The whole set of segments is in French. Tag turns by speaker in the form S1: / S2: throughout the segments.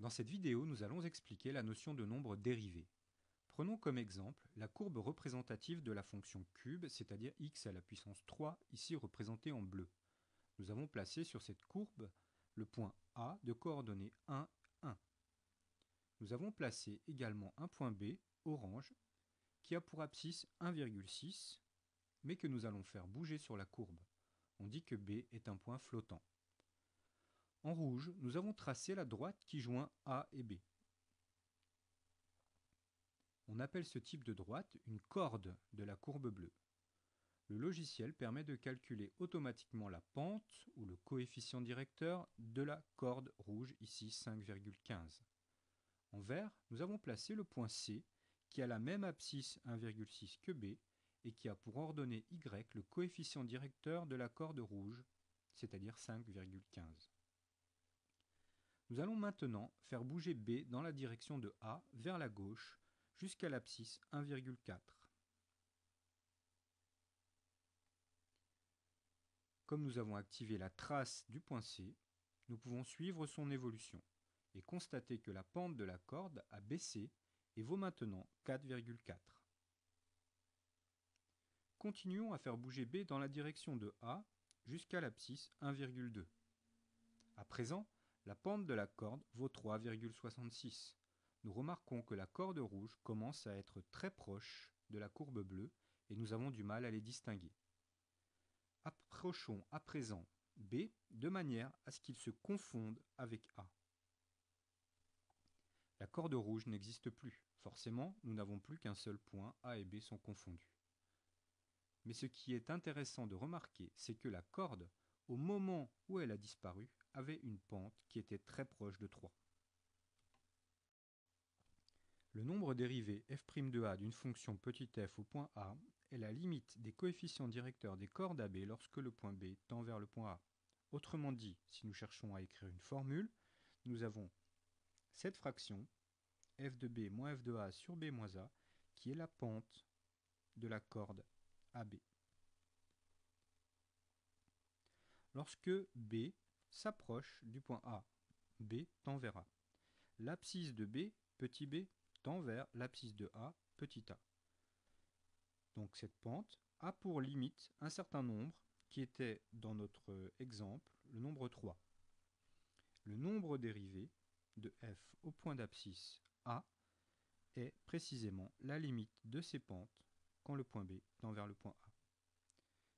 S1: Dans cette vidéo, nous allons expliquer la notion de nombre dérivé. Prenons comme exemple la courbe représentative de la fonction cube, c'est-à-dire x à la puissance 3, ici représentée en bleu. Nous avons placé sur cette courbe le point A de coordonnées 1, 1. Nous avons placé également un point B, orange, qui a pour abscisse 1,6, mais que nous allons faire bouger sur la courbe. On dit que B est un point flottant. En rouge, nous avons tracé la droite qui joint A et B. On appelle ce type de droite une corde de la courbe bleue. Le logiciel permet de calculer automatiquement la pente ou le coefficient directeur de la corde rouge, ici 5,15. En vert, nous avons placé le point C qui a la même abscisse 1,6 que B et qui a pour ordonnée Y le coefficient directeur de la corde rouge, c'est-à-dire 5,15. Nous allons maintenant faire bouger B dans la direction de A vers la gauche jusqu'à l'abscisse 1,4. Comme nous avons activé la trace du point C, nous pouvons suivre son évolution et constater que la pente de la corde a baissé et vaut maintenant 4,4. Continuons à faire bouger B dans la direction de A jusqu'à l'abscisse 1,2. À présent, la pente de la corde vaut 3,66. Nous remarquons que la corde rouge commence à être très proche de la courbe bleue et nous avons du mal à les distinguer. Approchons à présent B de manière à ce qu'il se confonde avec A. La corde rouge n'existe plus. Forcément, nous n'avons plus qu'un seul point, A et B sont confondus. Mais ce qui est intéressant de remarquer, c'est que la corde, au moment où elle a disparu, avait une pente qui était très proche de 3. Le nombre dérivé f' de A d'une fonction petit f au point A est la limite des coefficients directeurs des cordes AB lorsque le point B tend vers le point A. Autrement dit, si nous cherchons à écrire une formule, nous avons cette fraction, f de B moins f de A sur B moins A, qui est la pente de la corde AB. Lorsque B s'approche du point A, B tend vers A. L'abscisse de B, petit b, tend vers l'abscisse de A, petit a. Donc cette pente a pour limite un certain nombre qui était, dans notre exemple, le nombre 3. Le nombre dérivé de f au point d'abscisse A est précisément la limite de ces pentes quand le point B tend vers le point A.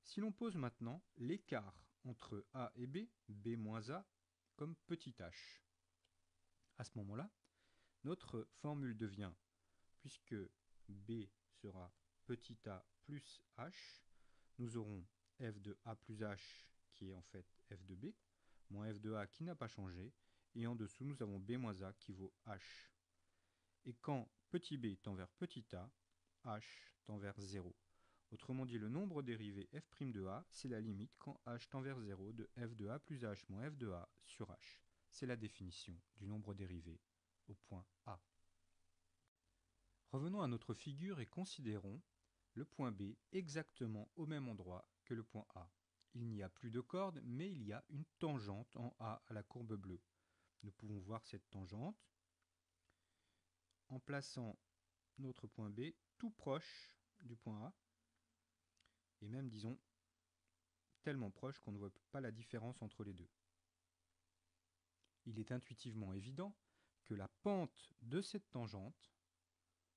S1: Si l'on pose maintenant l'écart entre A et B, B moins A, comme petit h, à ce moment-là, notre formule devient, puisque B sera petit a plus h, nous aurons f de a plus h qui est en fait f de B, moins f de a qui n'a pas changé, et en dessous nous avons B moins a qui vaut h. Et quand petit b tend vers petit a, h tend vers 0. Autrement dit, le nombre dérivé f' de a, c'est la limite quand h tend vers 0 de f de a plus h moins f de a sur h. C'est la définition du nombre dérivé au point A. Revenons à notre figure et considérons le point B exactement au même endroit que le point A. Il n'y a plus de corde, mais il y a une tangente en A à la courbe bleue. Nous pouvons voir cette tangente en plaçant notre point B tout proche du point A, et même, disons, tellement proche qu'on ne voit pas la différence entre les deux. Il est intuitivement évident que la pente de cette tangente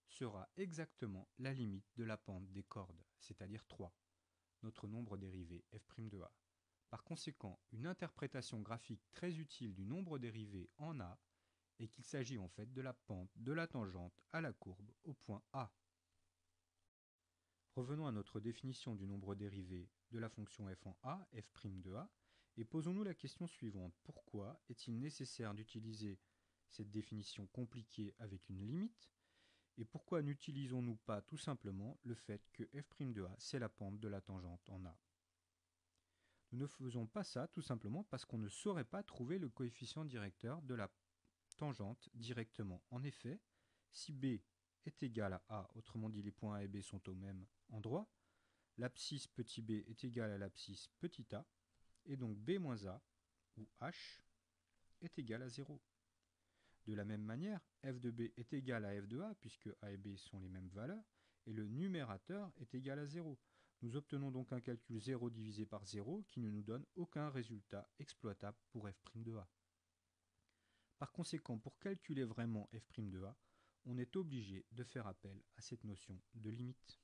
S1: sera exactement la limite de la pente des cordes, c'est-à-dire 3, notre nombre dérivé f' de A. Par conséquent, une interprétation graphique très utile du nombre dérivé en A est qu'il s'agit en fait de la pente de la tangente à la courbe au point A. Revenons à notre définition du nombre dérivé de la fonction f en A, f' de A, et posons-nous la question suivante. Pourquoi est-il nécessaire d'utiliser cette définition compliquée avec une limite? Et pourquoi n'utilisons-nous pas tout simplement le fait que f' de A, c'est la pente de la tangente en A? Nous ne faisons pas ça tout simplement parce qu'on ne saurait pas trouver le coefficient directeur de la tangente directement. En effet, si B est égal à A, autrement dit les points A et B sont au même endroit, l'abscisse petit b est égal à l'abscisse petit a, et donc B moins A, ou H, est égal à 0. De la même manière, f de b est égal à f de a, puisque a et b sont les mêmes valeurs, et le numérateur est égal à 0. Nous obtenons donc un calcul 0 divisé par 0 qui ne nous donne aucun résultat exploitable pour f' de a. Par conséquent, pour calculer vraiment f' de a, on est obligé de faire appel à cette notion de limite.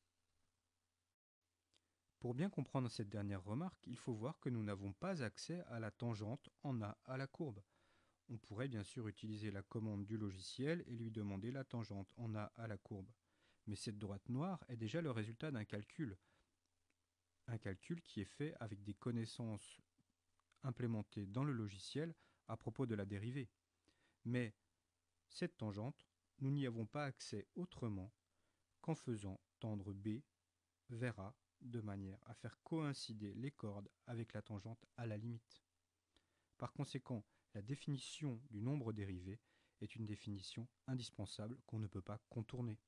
S1: Pour bien comprendre cette dernière remarque, il faut voir que nous n'avons pas accès à la tangente en a à la courbe. On pourrait bien sûr utiliser la commande du logiciel et lui demander la tangente en a à la courbe. Mais cette droite noire est déjà le résultat d'un calcul. Un calcul qui est fait avec des connaissances implémentées dans le logiciel à propos de la dérivée. Mais cette tangente, nous n'y avons pas accès autrement qu'en faisant tendre b vers a de manière à faire coïncider les cordes avec la tangente à la limite. Par conséquent, la définition du nombre dérivé est une définition indispensable qu'on ne peut pas contourner.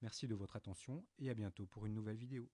S1: Merci de votre attention et à bientôt pour une nouvelle vidéo.